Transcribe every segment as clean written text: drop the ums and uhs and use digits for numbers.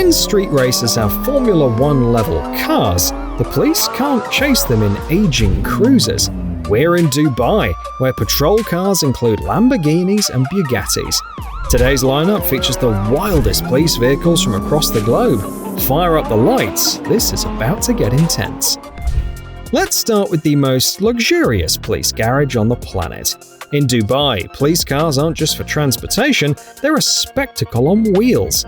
Since street racers have Formula One level cars, the police can't chase them in aging cruisers. We're in Dubai, where patrol cars include Lamborghinis and Bugattis. Today's lineup features the wildest police vehicles from across the globe. Fire up the lights, this is about to get intense. Let's start with the most luxurious police garage on the planet. In Dubai, police cars aren't just for transportation, they're a spectacle on wheels.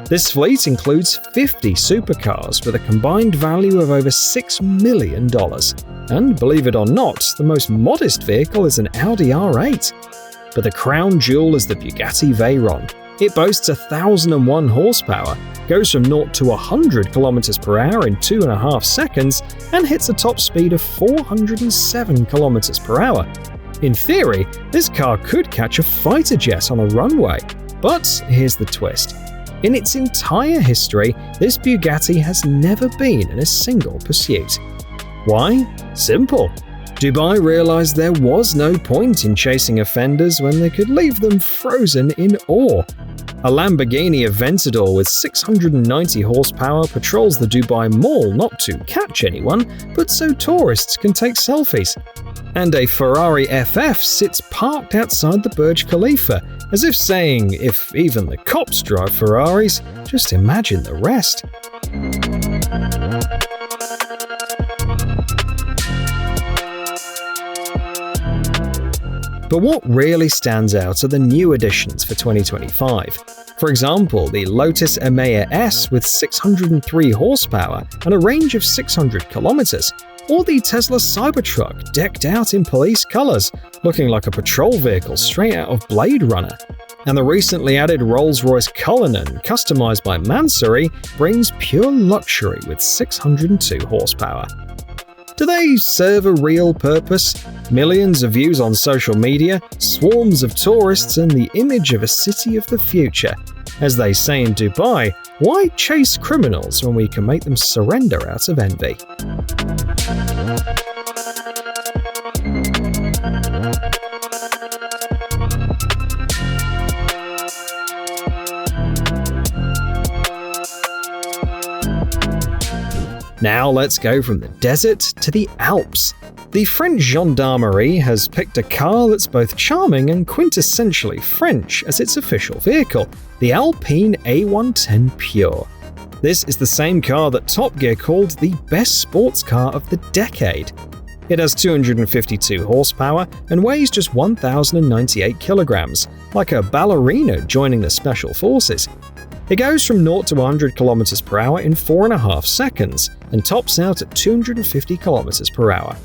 This fleet includes 50 supercars with a combined value of over $6 million. And believe it or not, the most modest vehicle is an Audi R8. But the crown jewel is the Bugatti Veyron. It boasts 1,001 horsepower, goes from 0 to 100 km per hour in 2.5 seconds, and hits a top speed of 407 km per hour. In theory, this car could catch a fighter jet on a runway. But here's the twist. In its entire history, this Bugatti has never been in a single pursuit. Why? Simple. Dubai realized there was no point in chasing offenders when they could leave them frozen in awe. A Lamborghini Aventador with 690 horsepower patrols the Dubai Mall not to catch anyone, but so tourists can take selfies. And a Ferrari FF sits parked outside the Burj Khalifa, as if saying, if even the cops drive Ferraris, just imagine the rest. But what really stands out are the new additions for 2025. For example, the Lotus Emea S with 603 horsepower and a range of 600 kilometers, or the Tesla Cybertruck decked out in police colors, looking like a patrol vehicle straight out of Blade Runner. And the recently added Rolls-Royce Cullinan, customized by Mansory, brings pure luxury with 602 horsepower. Do they serve a real purpose? Millions of views on social media, swarms of tourists, and the image of a city of the future. As they say in Dubai, why chase criminals when we can make them surrender out of envy? Now let's go from the desert to the Alps. The French Gendarmerie has picked a car that's both charming and quintessentially French as its official vehicle, the Alpine A110 Pure. This is the same car that Top Gear called the best sports car of the decade. It has 252 horsepower and weighs just 1,098 kilograms, like a ballerina joining the Special Forces. It goes from 0 to 100 km per hour in 4.5 seconds and tops out at 250 km per hour.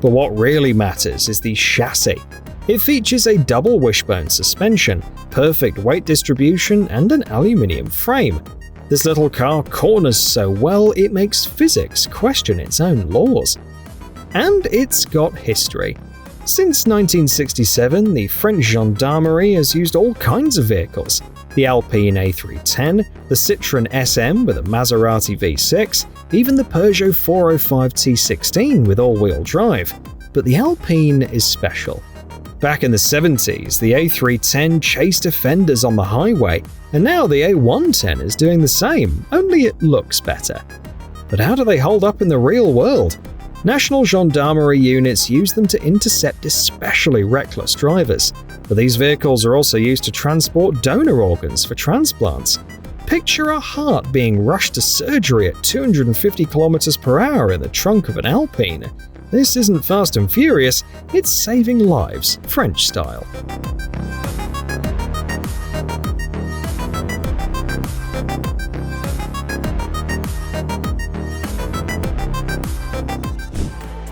But what really matters is the chassis. It features a double wishbone suspension, perfect weight distribution, and an aluminium frame. This little car corners so well it makes physics question its own laws. And it's got history. Since 1967, the French Gendarmerie has used all kinds of vehicles. The Alpine A310, the Citroën SM with a Maserati V6, even the Peugeot 405 T16 with all-wheel drive. But the Alpine is special. Back in the 70s, the A310 chased offenders on the highway, and now the A110 is doing the same, only it looks better. But how do they hold up in the real world? National Gendarmerie units use them to intercept especially reckless drivers, but these vehicles are also used to transport donor organs for transplants. Picture a heart being rushed to surgery at 250 km per hour in the trunk of an Alpine. This isn't Fast and Furious, it's saving lives, French style.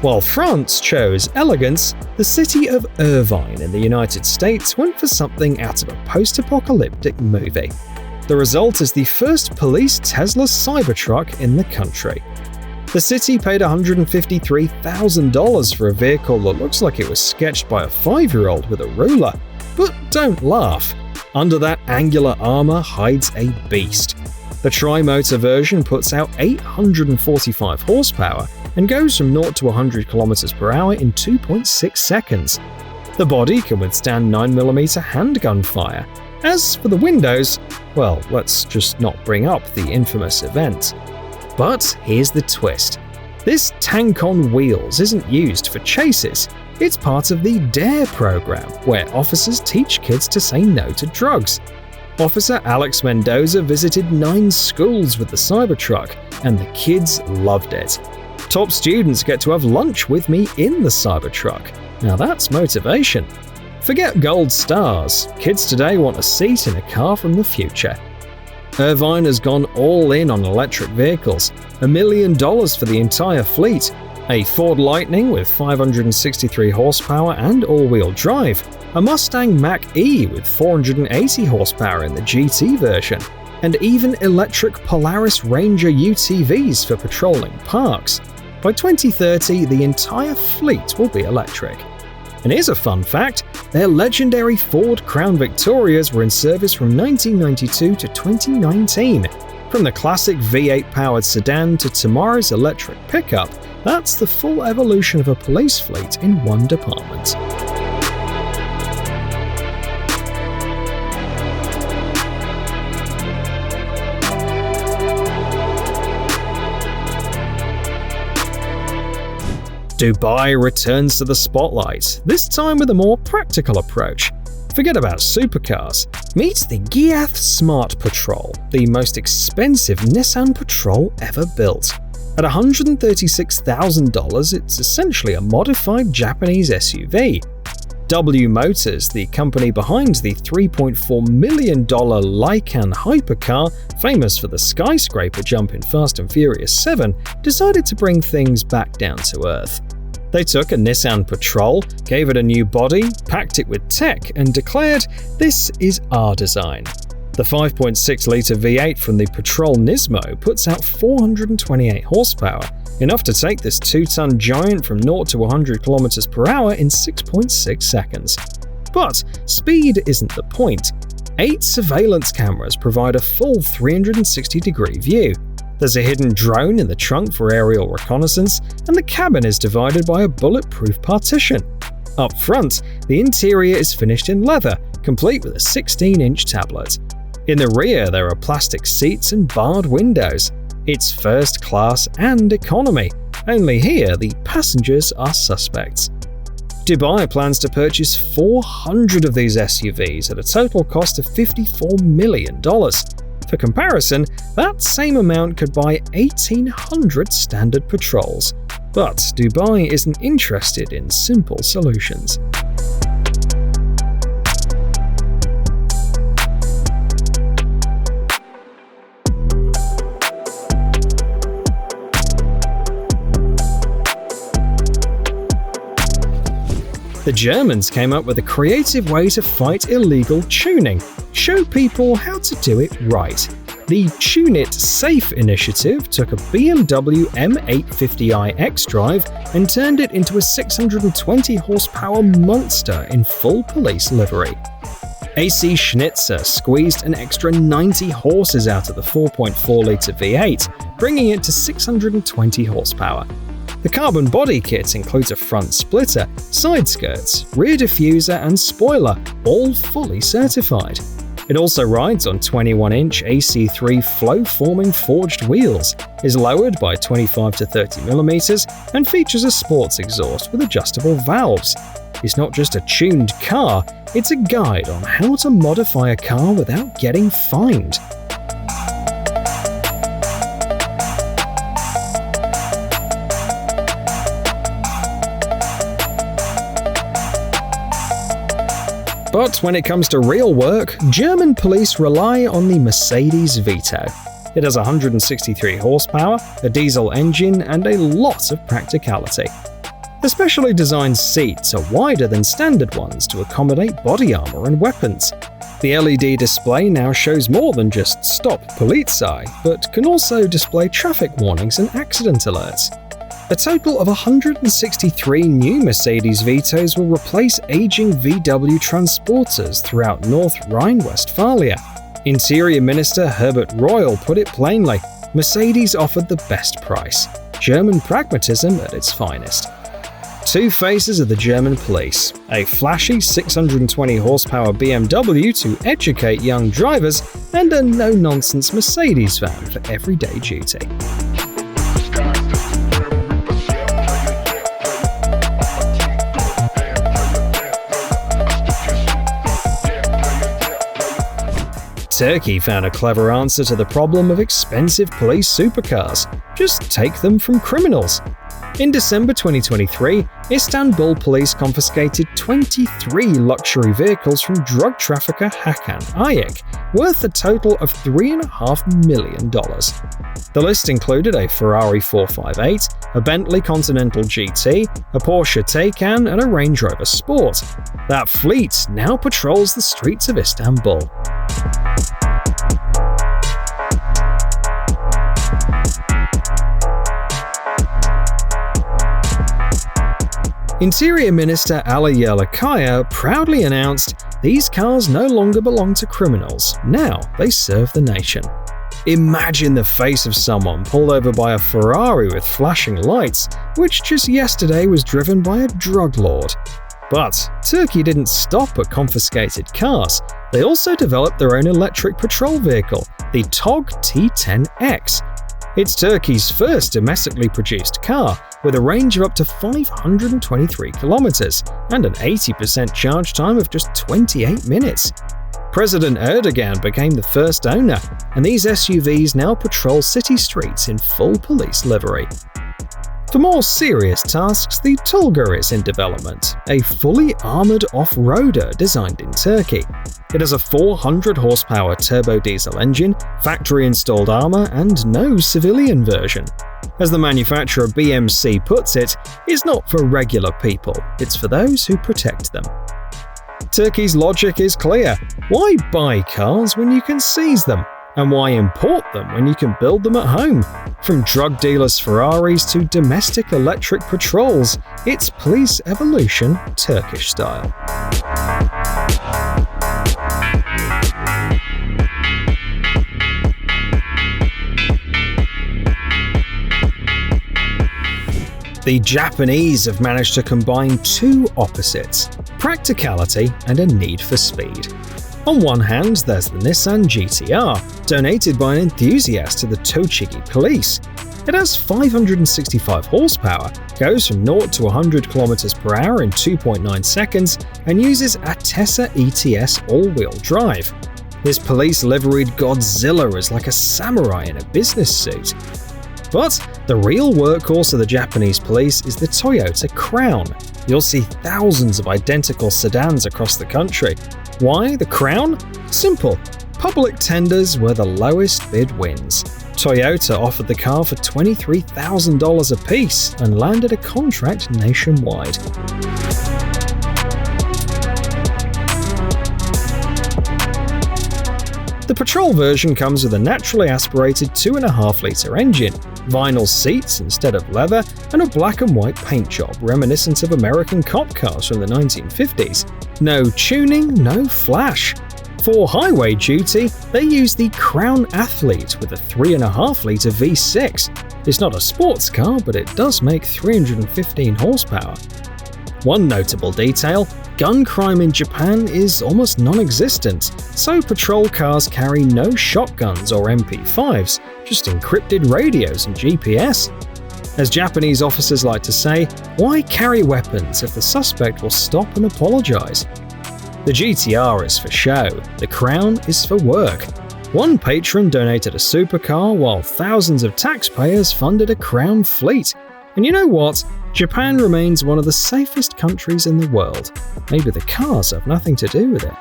While France chose elegance, the city of Irvine in the United States went for something out of a post-apocalyptic movie. The result is the first police Tesla Cybertruck in the country. The city paid $153,000 for a vehicle that looks like it was sketched by a 5-year-old with a ruler. But don't laugh. Under that angular armor hides a beast. The tri-motor version puts out 845 horsepower and goes from 0 to 100 km per hour in 2.6 seconds. The body can withstand 9mm handgun fire. As for the windows, Well, let's just not bring up the infamous event. But here's the twist. This tank on wheels isn't used for chases. It's part of the DARE program, where officers teach kids to say no to drugs. Officer Alex Mendoza visited 9 schools with the Cybertruck, and the kids loved it. Top students get to have lunch with me in the Cybertruck. Now that's motivation. Forget gold stars. Kids today want a seat in a car from the future. Irvine has gone all in on electric vehicles, $1 million for the entire fleet, a Ford Lightning with 563 horsepower and all-wheel drive, a Mustang Mach-E with 480 horsepower in the GT version, and even electric Polaris Ranger UTVs for patrolling parks. By 2030, the entire fleet will be electric. And here's a fun fact, their legendary Ford Crown Victorias were in service from 1992 to 2019. From the classic V8-powered sedan to tomorrow's electric pickup, that's the full evolution of a police fleet in one department. Dubai returns to the spotlight, this time with a more practical approach. Forget about supercars. Meet the Ghiath Smart Patrol, the most expensive Nissan Patrol ever built. At $136,000, it's essentially a modified Japanese SUV. W Motors, the company behind the $3.4 million Lycan hypercar, famous for the skyscraper jump in Fast and Furious 7, decided to bring things back down to earth. They took a Nissan Patrol, gave it a new body, packed it with tech, and declared, "This is our design." The 5.6-litre V8 from the Patrol Nismo puts out 428 horsepower, enough to take this 2-ton giant from 0 to 100 km per hour in 6.6 seconds. But speed isn't the point. 8 surveillance cameras provide a full 360-degree view. There's a hidden drone in the trunk for aerial reconnaissance, and the cabin is divided by a bulletproof partition. Up front, the interior is finished in leather, complete with a 16-inch tablet. In the rear, there are plastic seats and barred windows. It's first class and economy. Only here, the passengers are suspects. Dubai plans to purchase 400 of these SUVs at a total cost of $54 million. For comparison, that same amount could buy 1,800 standard patrols. But Dubai isn't interested in simple solutions. The Germans came up with a creative way to fight illegal tuning, show people how to do it right. The Tune It Safe initiative took a BMW M850i xDrive and turned it into a 620 horsepower monster in full police livery. AC Schnitzer squeezed an extra 90 horses out of the 4.4-litre V8, bringing it to 620 horsepower. The carbon body kit includes a front splitter, side skirts, rear diffuser and spoiler, all fully certified. It also rides on 21-inch AC3 flow-forming forged wheels, is lowered by 25 to 30mm, and features a sports exhaust with adjustable valves. It's not just a tuned car, it's a guide on how to modify a car without getting fined. But when it comes to real work, German police rely on the Mercedes Veto. It has 163 horsepower, a diesel engine, and a lot of practicality. The specially designed seats are wider than standard ones to accommodate body armor and weapons. The LED display now shows more than just "Stop Polizei," but can also display traffic warnings and accident alerts. A total of 163 new Mercedes Vitos will replace aging VW transporters throughout North Rhine-Westphalia. Interior Minister Herbert Reul put it plainly, Mercedes offered the best price. German pragmatism at its finest. two faces of the German police, a flashy 620 horsepower BMW to educate young drivers, and a no-nonsense Mercedes van for everyday duty. Turkey found a clever answer to the problem of expensive police supercars. Just take them from criminals. In December 2023, Istanbul police confiscated 23 luxury vehicles from drug trafficker Hakan Ayik, worth a total of $3.5 million. The list included a Ferrari 458, a Bentley Continental GT, a Porsche Taycan, and a Range Rover Sport. That fleet now patrols the streets of Istanbul. Interior Minister Ali Yerlikaya proudly announced these cars no longer belong to criminals, now they serve the nation. Imagine the face of someone pulled over by a Ferrari with flashing lights, which just yesterday was driven by a drug lord. But Turkey didn't stop at confiscated cars. They also developed their own electric patrol vehicle, the TOG T10X. It's Turkey's first domestically produced car, with a range of up to 523 kilometers and an 80% charge time of just 28 minutes. President Erdogan became the first owner, and these SUVs now patrol city streets in full police livery. For more serious tasks, the Tulga is in development, a fully armored off-roader designed in Turkey. It has a 400 horsepower turbo diesel engine, factory-installed armor, and no civilian version. As the manufacturer BMC puts it, it's not for regular people, it's for those who protect them. Turkey's logic is clear. Why buy cars when you can seize them? And why import them when you can build them at home? From drug dealers' Ferraris to domestic electric patrols, it's police evolution Turkish style. The Japanese have managed to combine two opposites: practicality and a need for speed. On one hand, there's the Nissan GT-R, donated by an enthusiast to the Tochigi police. It has 565 horsepower, goes from 0 to 100 km per hour in 2.9 seconds, and uses a Tessa ETS all-wheel drive. This police-liveried Godzilla is like a samurai in a business suit. But the real workhorse of the Japanese police is the Toyota Crown. You'll see thousands of identical sedans across the country. Why the Crown? Simple. Public tenders where the lowest bid wins. Toyota offered the car for $23,000 apiece and landed a contract nationwide. The patrol version comes with a naturally aspirated 2.5-litre engine, vinyl seats instead of leather, and a black and white paint job reminiscent of American cop cars from the 1950s. No tuning, no flash. For highway duty, they use the Crown Athlete with a 3.5-litre V6. It's not a sports car, but it does make 315 horsepower. One notable detail: gun crime in Japan is almost non-existent, so patrol cars carry no shotguns or MP5s, just encrypted radios and GPS. As Japanese officers like to say, why carry weapons if the suspect will stop and apologize? The GTR is for show, the Crown is for work. One patron donated a supercar while thousands of taxpayers funded a Crown fleet. And you know what? Japan remains one of the safest countries in the world. Maybe the cars have nothing to do with it.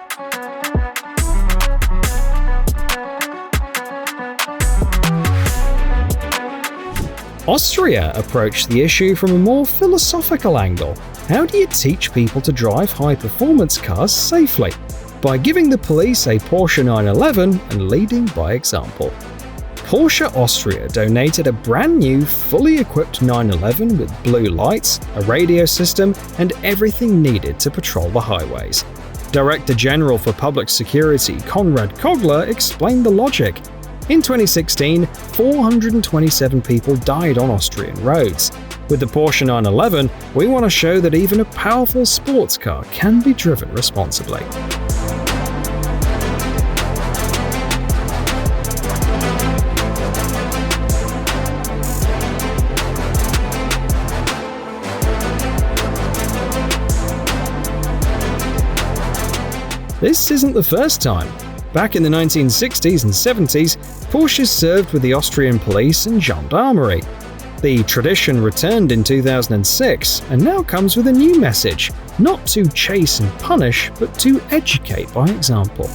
Austria approached the issue from a more philosophical angle. How do you teach people to drive high-performance cars safely? By giving the police a Porsche 911 and leading by example. Porsche Austria donated a brand new, fully equipped 911 with blue lights, a radio system, and everything needed to patrol the highways. Director General for Public Security Konrad Kogler explained the logic. In 2016, 427 people died on Austrian roads. With the Porsche 911, we want to show that even a powerful sports car can be driven responsibly. This isn't the first time. Back in the 1960s and 70s, Porsches served with the Austrian police and gendarmerie. The tradition returned in 2006 and now comes with a new message: not to chase and punish, but to educate by example.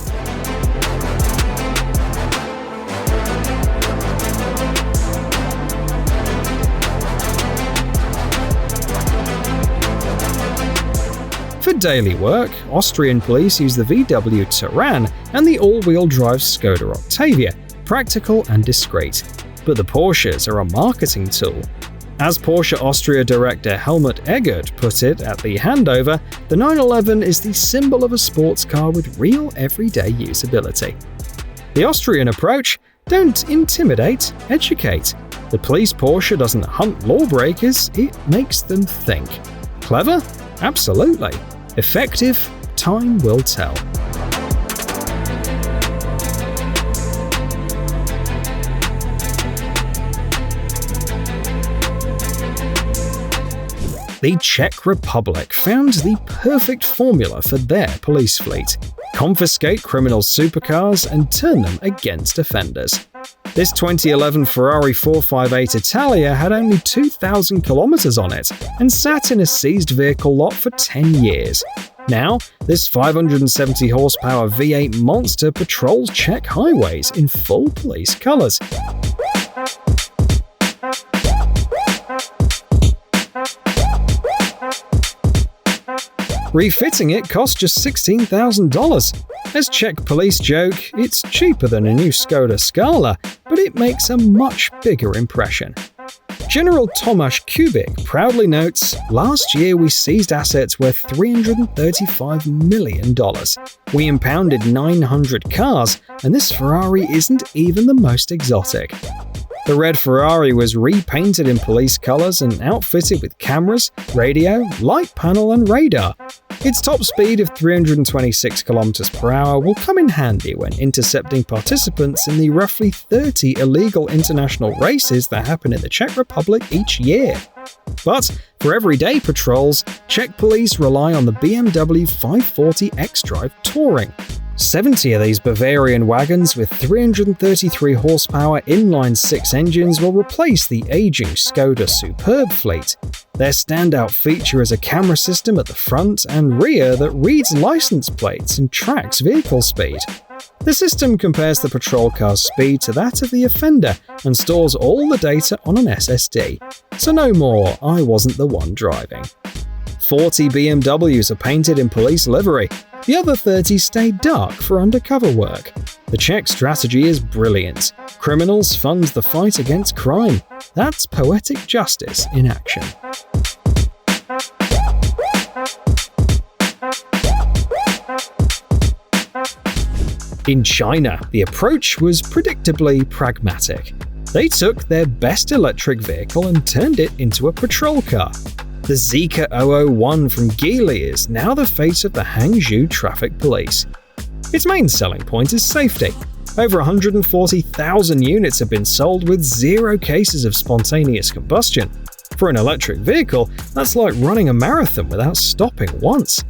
For daily work, Austrian police use the VW Touran and the all-wheel drive Skoda Octavia, practical and discreet. But the Porsches are a marketing tool. As Porsche Austria director Helmut Eggert put it at the handover, the 911 is the symbol of a sports car with real everyday usability. The Austrian approach: don't intimidate, educate. The police Porsche doesn't hunt lawbreakers, it makes them think. Clever? Absolutely. Effective? Time will tell. The Czech Republic found the perfect formula for their police fleet: confiscate criminal supercars and turn them against offenders. This 2011 Ferrari 458 Italia had only 2,000 kilometers on it and sat in a seized vehicle lot for 10 years. Now, this 570 horsepower V8 monster patrols Czech highways in full police colors. Refitting it cost just $16,000. As Czech police joke, it's cheaper than a new Skoda Scala, but it makes a much bigger impression. General Tomáš Kubik proudly notes, "Last year we seized assets worth $335 million. We impounded 900 cars, and this Ferrari isn't even the most exotic." The red Ferrari was repainted in police colors and outfitted with cameras, radio, light panel, and radar. Its top speed of 326 km/h will come in handy when intercepting participants in the roughly 30 illegal international races that happen in the Czech Republic each year. But for everyday patrols, Czech police rely on the BMW 540 xDrive Touring. 70 of these Bavarian wagons with 333 horsepower inline-six engines will replace the aging Skoda Superb fleet. Their standout feature is a camera system at the front and rear that reads license plates and tracks vehicle speed. The system compares the patrol car's speed to that of the offender and stores all the data on an SSD. So no more "I wasn't the one driving." 40 BMWs are painted in police livery. The other 30 stay dark for undercover work. The Czech strategy is brilliant. Criminals fund the fight against crime. That's poetic justice in action. In China, the approach was predictably pragmatic. They took their best electric vehicle and turned it into a patrol car. The Zeekr 001 from Geely is now the face of the Hangzhou Traffic Police. Its main selling point is safety. Over 140,000 units have been sold with 0 cases of spontaneous combustion. For an electric vehicle, that's like running a marathon without stopping once.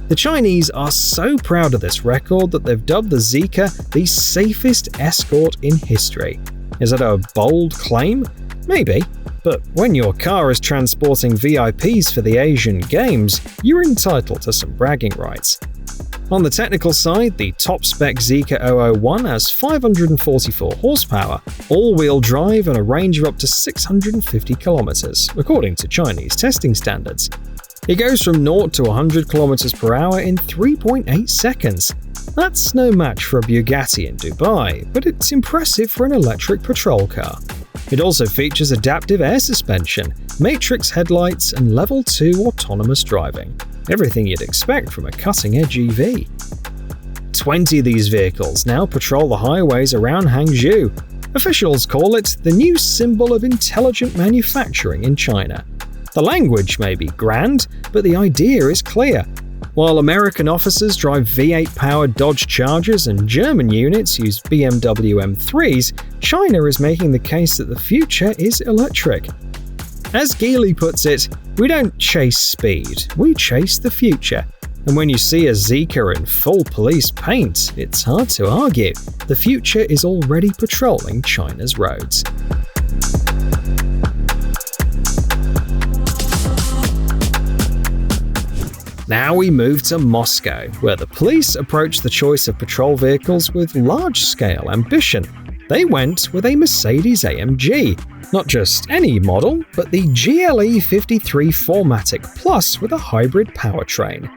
The Chinese are so proud of this record that they've dubbed the Zeekr the safest escort in history. Is that a bold claim? Maybe. But when your car is transporting VIPs for the Asian Games, you're entitled to some bragging rights. On the technical side, the top-spec Zeekr 001 has 544 horsepower, all-wheel drive and a range of up to 650 kilometers, according to Chinese testing standards. It goes from 0 to 100 km/h in 3.8 seconds. That's no match for a Bugatti in Dubai, but it's impressive for an electric patrol car. It also features adaptive air suspension, matrix headlights, and level 2 autonomous driving. Everything you'd expect from a cutting-edge EV. 20 of these vehicles now patrol the highways around Hangzhou. Officials call it the new symbol of intelligent manufacturing in China. The language may be grand, but the idea is clear. While American officers drive V8-powered Dodge Chargers and German units use BMW M3s, China is making the case that the future is electric. As Geely puts it, "We don't chase speed, we chase the future." And when you see a Zeekr in full police paint, it's hard to argue. The future is already patrolling China's roads. Now we move to Moscow, where the police approached the choice of patrol vehicles with large-scale ambition. They went with a Mercedes AMG. Not just any model, but the GLE 53 4MATIC Plus with a hybrid powertrain.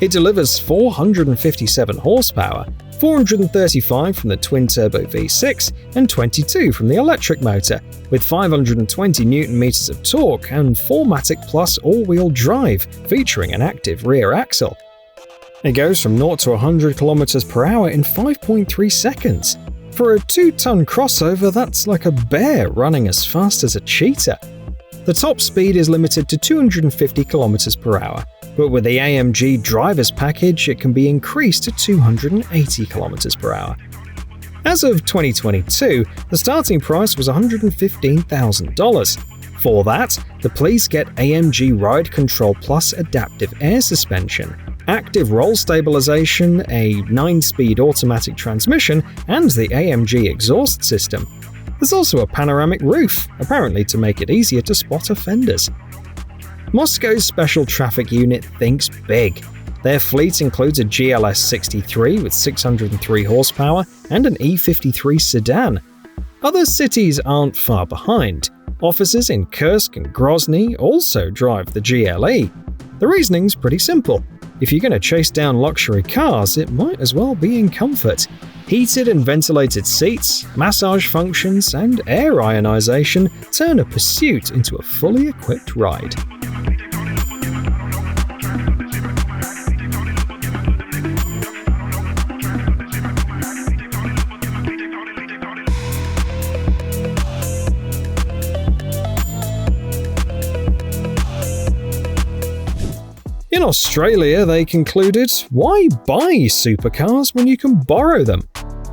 It delivers 457 horsepower, 435 from the twin-turbo V6 and 22 from the electric motor, with 520 Nm of torque and 4MATIC Plus all-wheel drive featuring an active rear axle. It goes from 0 to 100 km/h in 5.3 seconds. For a 2-ton crossover, that's like a bear running as fast as a cheetah. The top speed is limited to 250 km/h, but with the AMG driver's package, it can be increased to 280 km/h. As of 2022, the starting price was $115,000. For that, the police get AMG Ride Control Plus adaptive air suspension, active roll stabilization, a 9-speed automatic transmission, and the AMG exhaust system. There's also a panoramic roof, apparently to make it easier to spot offenders. Moscow's Special Traffic Unit thinks big. Their fleet includes a GLS 63 with 603 horsepower and an E53 sedan. Other cities aren't far behind. Officers in Kursk and Grozny also drive the GLE. The reasoning's pretty simple. If you're going to chase down luxury cars, it might as well be in comfort. Heated and ventilated seats, massage functions, and air ionization turn a pursuit into a fully equipped ride. In Australia, they concluded, why buy supercars when you can borrow them?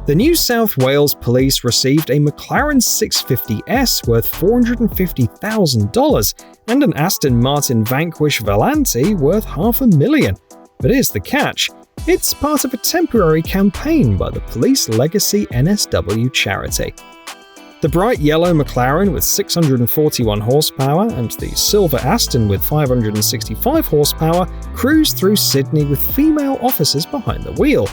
The New South Wales Police received a McLaren 650S worth $450,000 and an Aston Martin Vanquish Volante worth $500,000. But here's the catch. It's part of a temporary campaign by the Police Legacy NSW charity. The bright yellow McLaren with 641 horsepower and the silver Aston with 565 horsepower cruise through Sydney with female officers behind the wheel.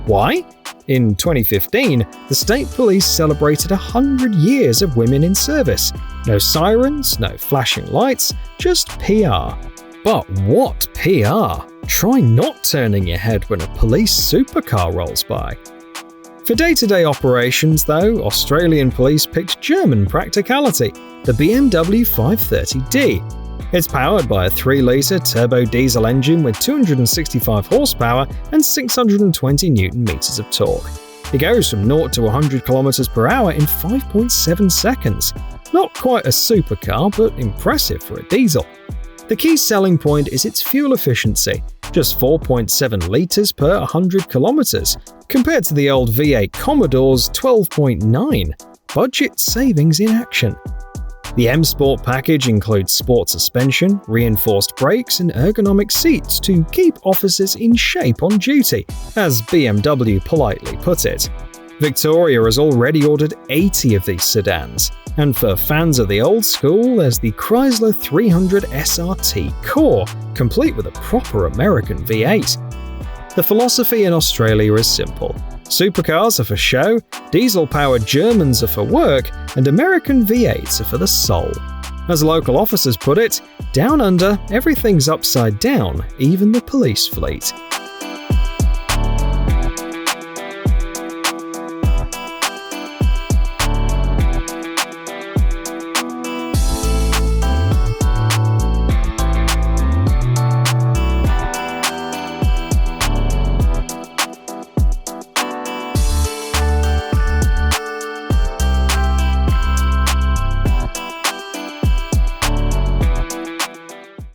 Why? In 2015, the state police celebrated 100 years of women in service. No sirens, no flashing lights, just PR. But what PR? Try not turning your head when a police supercar rolls by. For day-to-day operations, though, Australian police picked German practicality, the BMW 530D. It's powered by a 3-litre turbo diesel engine with 265 horsepower and 620 Nm of torque. It goes from 0 to 100 km/h in 5.7 seconds. Not quite a supercar, but impressive for a diesel. The key selling point is its fuel efficiency, just 4.7 litres per 100 kilometres, compared to the old V8 Commodore's 12.9. Budget savings in action. The M Sport package includes sport suspension, reinforced brakes, and ergonomic seats to keep officers in shape on duty, as BMW politely put it. Victoria has already ordered 80 of these sedans, and for fans of the old school, there's the Chrysler 300 SRT Core, complete with a proper American V8. The philosophy in Australia is simple. Supercars are for show, diesel-powered Germans are for work, and American V8s are for the soul. As local officers put it, down under, everything's upside down, even the police fleet.